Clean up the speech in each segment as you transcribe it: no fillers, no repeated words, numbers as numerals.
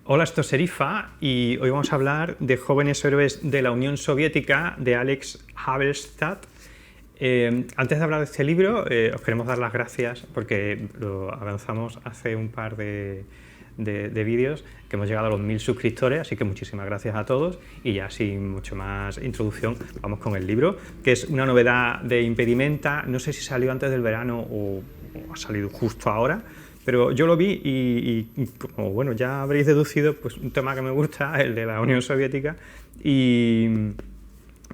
Hola, esto es Serifa y hoy vamos a hablar de Jóvenes Héroes de la Unión Soviética de Alex Habelstadt. Antes de hablar de este libro, os queremos dar las gracias porque lo avanzamos hace un par de vídeos que hemos llegado a los 1000 suscriptores, así que muchísimas gracias a todos y ya sin mucho más introducción vamos con el libro, que es una novedad de Impedimenta. No sé si salió antes del verano o ha salido justo ahora, pero yo lo vi y como bueno, ya habréis deducido, pues un tema que me gusta, el de la Unión Soviética, y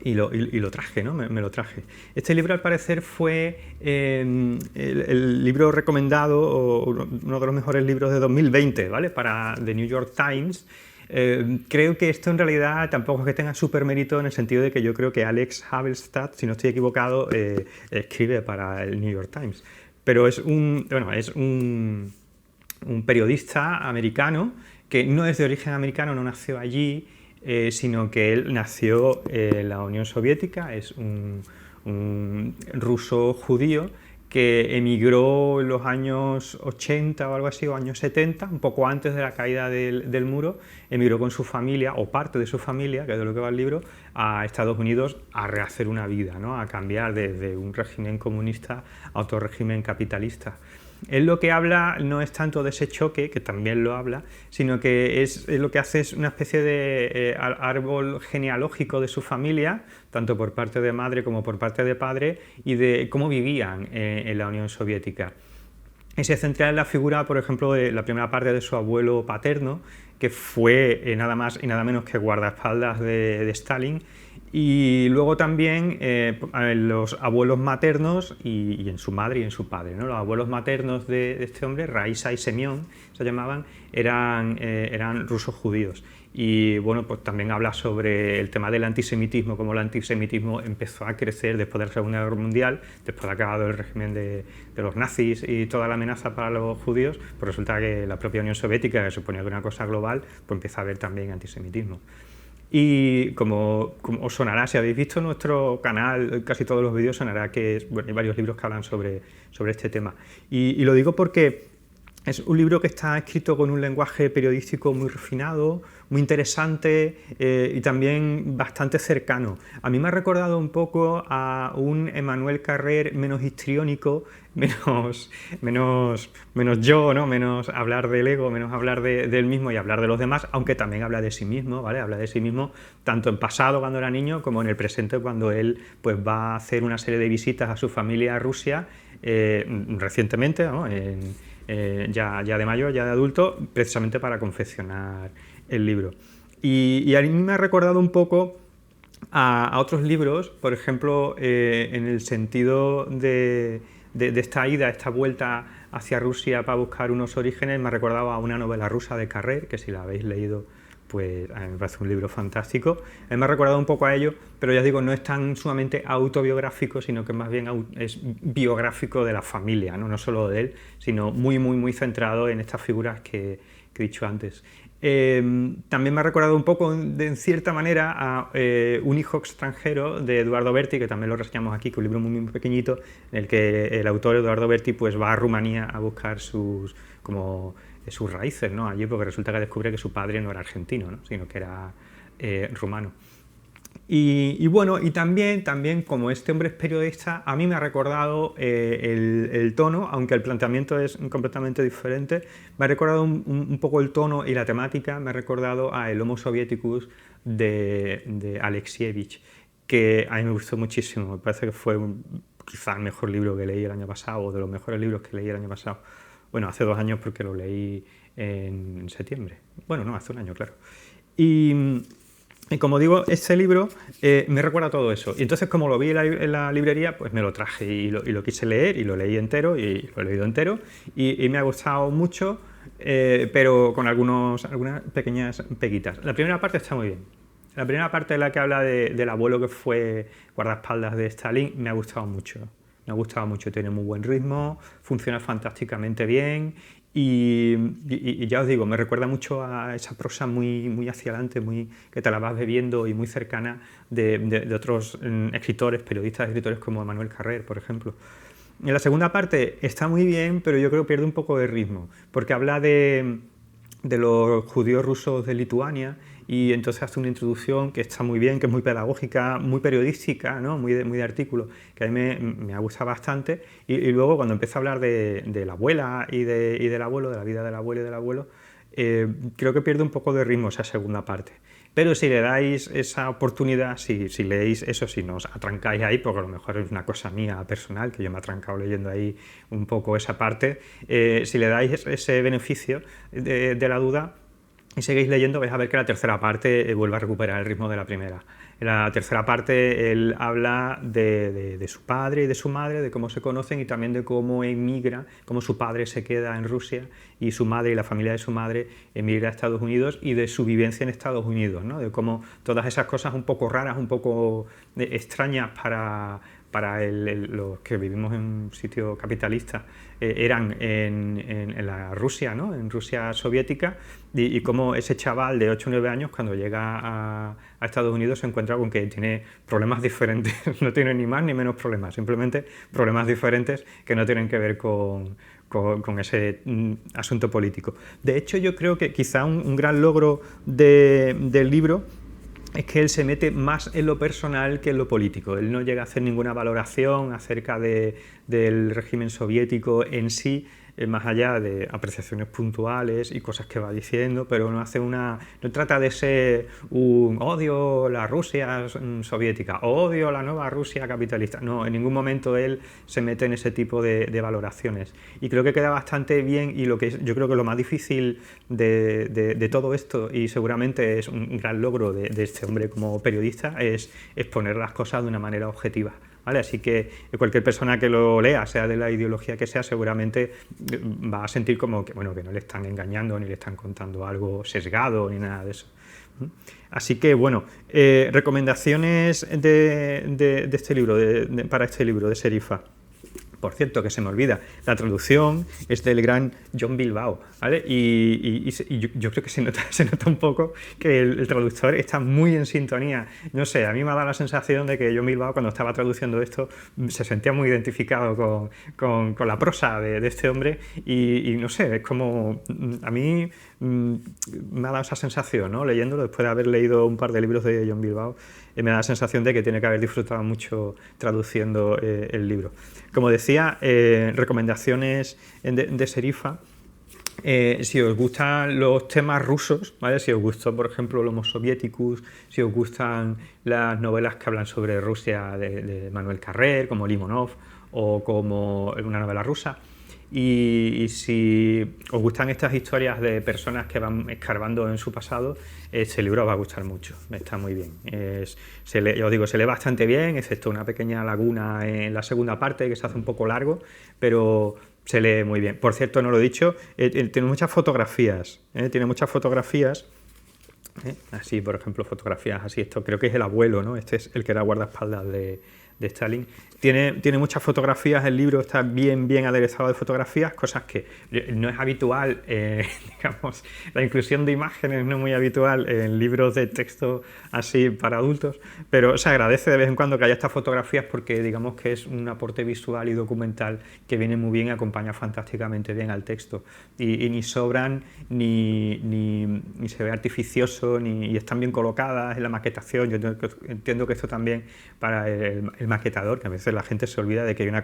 lo traje, ¿no? Me lo traje. Este libro, al parecer, fue el libro recomendado, o uno de los mejores libros de 2020, ¿vale? Para The New York Times. Creo que esto en realidad tampoco es que tenga súper mérito, en el sentido de que yo creo que Alex Habelstadt, si no estoy equivocado, escribe para el New York Times. Pero es un periodista americano que no es de origen americano, no nació allí, sino que él nació en la Unión Soviética, es un ruso judío que emigró en los años 80 o algo así, o años 70, un poco antes de la caída del muro, emigró con su familia, o parte de su familia, que es de lo que va el libro, a Estados Unidos a rehacer una vida, ¿no? A cambiar desde un régimen comunista a otro régimen capitalista. Él lo que habla no es tanto de ese choque, que también lo habla, sino que lo que hace es una especie de árbol genealógico de su familia, tanto por parte de madre como por parte de padre, y de cómo vivían en la Unión Soviética. Y se centra en la figura, por ejemplo, de la primera parte de su abuelo paterno, que fue nada más y nada menos que guardaespaldas de Stalin, y luego también los abuelos maternos y en su madre y en su padre, ¿no? Los abuelos maternos de este hombre, Raisa y Semión, se llamaban, eran rusos judíos. Y bueno, pues también habla sobre el tema del antisemitismo, cómo el antisemitismo empezó a crecer después de la Segunda Guerra Mundial, después de acabado el régimen de los nazis y toda la amenaza para los judíos, pues resulta que la propia Unión Soviética, que suponía que era una cosa global, pues empieza a haber también antisemitismo. Y como os sonará, si habéis visto nuestro canal, casi todos los vídeos, sonará que hay varios libros que hablan sobre este tema. Y lo digo porque es un libro que está escrito con un lenguaje periodístico muy refinado, muy interesante y también bastante cercano. A mí me ha recordado un poco a un Emmanuel Carrère menos histriónico, menos yo, ¿no? Menos hablar del ego, menos hablar del mismo y hablar de los demás, aunque también habla de sí mismo, ¿vale? Habla de sí mismo tanto en pasado cuando era niño como en el presente cuando él pues, va a hacer una serie de visitas a su familia a Rusia recientemente, ¿no? Ya de mayor, ya de adulto, precisamente para confeccionar el libro. Y a mí me ha recordado un poco a otros libros, por ejemplo, en el sentido de esta ida, esta vuelta hacia Rusia para buscar unos orígenes, me ha recordado a una novela rusa de Carrère, que si la habéis leído, pues a mí me parece un libro fantástico. Me ha recordado un poco a ello, pero ya digo, no es tan sumamente autobiográfico, sino que más bien es biográfico de la familia, no solo de él, sino muy centrado en estas figuras que he dicho antes. También me ha recordado un poco, en cierta manera, a Un hijo extranjero de Eduardo Berti, que también lo reseñamos aquí, que es un libro muy pequeñito, en el que el autor Eduardo Berti pues, va a Rumanía a buscar sus raíces, ¿no? Allí, porque resulta que descubre que su padre no era argentino, ¿no? Sino que era rumano. Y bueno, y también como este hombre es periodista, a mí me ha recordado el tono, aunque el planteamiento es completamente diferente, me ha recordado un poco el tono y la temática, me ha recordado a El Homo Sovieticus de Alexievich, que a mí me gustó muchísimo, me parece que fue quizá el mejor libro que leí el año pasado, o de los mejores libros que leí el año pasado. Bueno, hace 2 años porque lo leí en septiembre. Bueno, no, hace 1 año, claro. Y como digo, este libro me recuerda a todo eso. Y entonces, como lo vi en la librería, pues me lo traje y lo quise leer y lo leí entero y lo he leído entero. Y me ha gustado mucho, pero con algunas pequeñas peguitas. La primera parte está muy bien. La primera parte es la que habla del abuelo que fue guardaespaldas de Stalin. Me ha gustado mucho. Me ha gustado mucho, tiene muy buen ritmo, funciona fantásticamente bien y ya os digo, me recuerda mucho a esa prosa muy hacia adelante, que te la vas bebiendo y muy cercana de otros escritores, periodistas, escritores como Emmanuel Carrère, por ejemplo. En la segunda parte está muy bien, pero yo creo que pierde un poco de ritmo, porque habla de de los judíos rusos de Lituania, y entonces hace una introducción que está muy bien, que es muy pedagógica, muy periodística, ¿no? Muy de artículo, que a mí me ha gustado bastante, y luego cuando empieza a hablar de la abuela y del abuelo, de la vida del abuelo y del abuelo, creo que pierde un poco de ritmo esa segunda parte. Pero si le dais esa oportunidad, si leéis eso, si no os atrancáis ahí, porque a lo mejor es una cosa mía personal, que yo me he atrancado leyendo ahí un poco esa parte, si le dais ese beneficio de la duda y seguís leyendo, vais a ver que la tercera parte vuelve a recuperar el ritmo de la primera. En la tercera parte él habla de su padre y de su madre, de cómo se conocen y también de cómo emigra, cómo su padre se queda en Rusia y su madre y la familia de su madre emigra a Estados Unidos, y de su vivencia en Estados Unidos, ¿no? De cómo todas esas cosas un poco raras, un poco extrañas para los que vivimos en un sitio capitalista, eran en la Rusia, ¿no? En Rusia soviética, y cómo ese chaval de 8 o 9 años cuando llega a Estados Unidos se encuentra con que tiene problemas diferentes, no tiene ni más ni menos problemas, simplemente problemas diferentes que no tienen que ver con ese asunto político. De hecho, yo creo que quizá un gran logro del libro es que él se mete más en lo personal que en lo político. Él no llega a hacer ninguna valoración acerca del régimen soviético en sí, más allá de apreciaciones puntuales y cosas que va diciendo, pero no trata de ser un odio la Rusia soviética, odio la nueva Rusia capitalista. No, en ningún momento él se mete en ese tipo de valoraciones. Y creo que queda bastante bien, y yo creo que lo más difícil de todo esto, y seguramente es un gran logro de este hombre como periodista, es exponer las cosas de una manera objetiva. ¿Vale? Así que cualquier persona que lo lea, sea de la ideología que sea, seguramente va a sentir como que, bueno, que no le están engañando, ni le están contando algo sesgado, ni nada de eso. Así que, bueno, recomendaciones de este libro, para este libro de Serifa. Por cierto, que se me olvida, la traducción es del gran John Bilbao, ¿vale? Y yo creo que se nota un poco que el traductor está muy en sintonía. No sé, a mí me ha dado la sensación de que John Bilbao, cuando estaba traduciendo esto, se sentía muy identificado con la prosa de este hombre, y no sé, es como, a mí me ha dado esa sensación, ¿no? Leyéndolo, después de haber leído un par de libros de John Bilbao, me da la sensación de que tiene que haber disfrutado mucho traduciendo el libro. Como decía, recomendaciones de Serifa. Si os gustan los temas rusos, ¿vale? Si os gustó, por ejemplo, el Homo Sovieticus, si os gustan las novelas que hablan sobre Rusia de Manuel Carrer, como Limonov, o como una novela rusa, y si os gustan estas historias de personas que van escarbando en su pasado, este libro os va a gustar mucho, está muy bien. Ya os digo, se lee bastante bien, excepto una pequeña laguna en la segunda parte, que se hace un poco largo, pero se lee muy bien. Por cierto, no lo he dicho, tiene muchas fotografías, así, por ejemplo, fotografías así. Esto creo que es el abuelo, ¿no? Este es el que era guardaespaldas de Stalin. Tiene muchas fotografías, el libro está bien aderezado de fotografías, cosas que no es habitual, digamos, la inclusión de imágenes no es muy habitual en libros de texto así para adultos, pero se agradece de vez en cuando que haya estas fotografías, porque digamos que es un aporte visual y documental que viene muy bien, acompaña fantásticamente bien al texto, y ni sobran ni se ve artificioso, y están bien colocadas en la maquetación. Yo entiendo que esto también para el maquetador, que a veces la gente se olvida de que hay una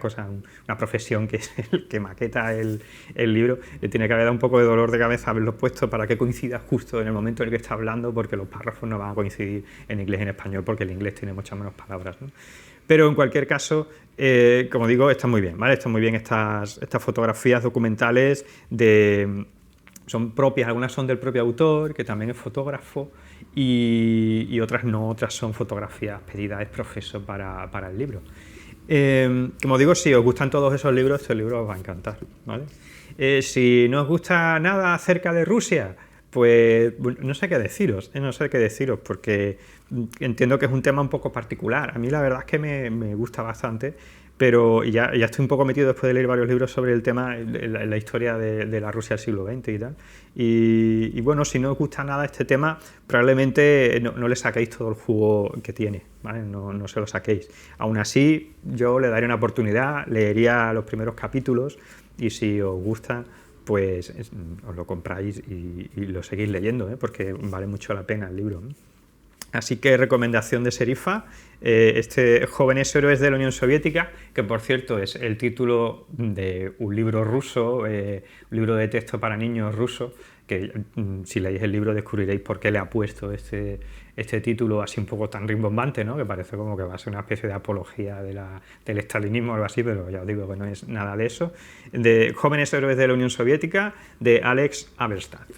profesión que es el que maqueta el libro, tiene que haber un poco de dolor de cabeza haberlo puesto para que coincida justo en el momento en el que está hablando, porque los párrafos no van a coincidir en inglés y en español, porque el inglés tiene muchas menos palabras, ¿no? Pero en cualquier caso, como digo, está muy bien, ¿vale? Están muy bien estas fotografías documentales son propias, algunas son del propio autor, que también es fotógrafo, y otras no, otras son fotografías pedidas ex professo para el libro. Como digo, si os gustan todos esos libros, este libro os va a encantar, ¿vale? Si no os gusta nada acerca de Rusia, pues no sé qué deciros, porque entiendo que es un tema un poco particular. A mí la verdad es que me gusta bastante, pero ya estoy un poco metido después de leer varios libros sobre el tema, la historia de la Rusia del siglo XX y tal. Y bueno, si no os gusta nada este tema, probablemente no le saquéis todo el jugo que tiene, ¿vale? No se lo saquéis. Aún así, yo le daré una oportunidad, leería los primeros capítulos, y si os gusta, pues os lo compráis y lo seguís leyendo, porque vale mucho la pena el libro. Así que recomendación de Serifa, este Jóvenes Héroes de la Unión Soviética, que por cierto es el título de un libro ruso, un libro de texto para niños ruso, que si leéis el libro descubriréis por qué le ha puesto este título así un poco tan rimbombante, ¿no? Que parece como que va a ser una especie de apología del estalinismo o algo así, pero ya os digo que no es nada de eso. De Jóvenes Héroes de la Unión Soviética, de Alex Aberstadt.